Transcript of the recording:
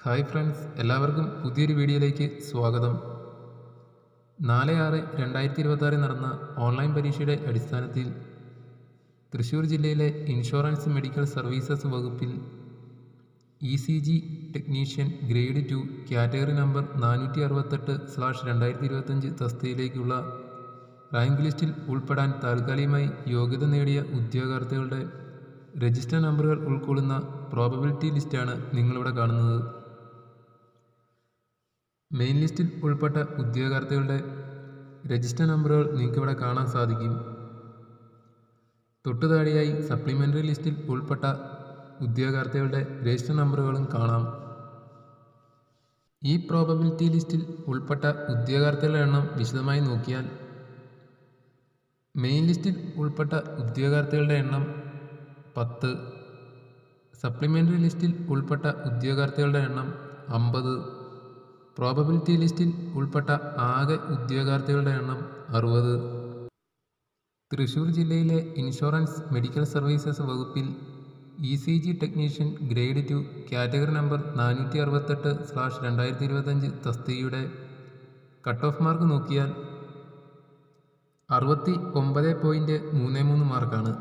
Hi friends, എല്ലാവർക്കും പുതിയൊരു വീഡിയോയിലേക്ക് സ്വാഗതം. 4/6/2026 നടന്ന ഓൺലൈൻ പരീക്ഷയുടെ അടിസ്ഥാനത്തിൽ തൃശ്ശൂർ ജില്ലയിലെ ഇൻഷുറൻസ് മെഡിക്കൽ സർവീസസ് വകുപ്പിൽ ECG technician grade 2 category number 468/2025 തസ്തികയിലേക്കുള്ള റാങ്ക് ലിസ്റ്റിൽ ഉൾപ്പെടാൻ താൽക്കാലികമായി യോഗ്യത നേടിയ ഉദ്യോഗാർത്ഥികളുടെ രജിസ്റ്റർ നമ്പറുകൾ ഉൾക്കൊള്ളുന്ന പ്രോബബിലിറ്റി ലിസ്റ്റാണ് നിങ്ങളിവിടെ കാണുന്നത്. മെയിൻ ലിസ്റ്റിൽ ഉൾപ്പെട്ട ഉദ്യോഗാർത്ഥികളുടെ രജിസ്റ്റർ നമ്പറുകൾ നിങ്ങൾക്കിവിടെ കാണാൻ സാധിക്കും. തൊട്ടുതാഴെയായി സപ്ലിമെൻ്ററി ലിസ്റ്റിൽ ഉൾപ്പെട്ട ഉദ്യോഗാർത്ഥികളുടെ രജിസ്റ്റർ നമ്പറുകളും കാണാം. ഈ പ്രോബബിലിറ്റി ലിസ്റ്റിൽ ഉൾപ്പെട്ട ഉദ്യോഗാർത്ഥികളുടെ എണ്ണം വിശദമായി നോക്കിയാൽ മെയിൻ ലിസ്റ്റിൽ ഉൾപ്പെട്ട ഉദ്യോഗാർത്ഥികളുടെ എണ്ണം 10, സപ്ലിമെൻ്ററി ലിസ്റ്റിൽ ഉൾപ്പെട്ട ഉദ്യോഗാർത്ഥികളുടെ എണ്ണം 50, പ്രോബബിലിറ്റി ലിസ്റ്റിൽ ഉൾപ്പെട്ട ആകെ ഉദ്യോഗാർത്ഥികളുടെ എണ്ണം 60. തൃശ്ശൂർ ജില്ലയിലെ ഇൻഷുറൻസ് മെഡിക്കൽ സർവീസസ് വകുപ്പിൽ ECG technician grade 2 category number 468/2025 തസ്തികയുടെ കട്ട് ഓഫ് മാർക്ക് നോക്കിയാൽ 69.33 മാർക്കാണ്.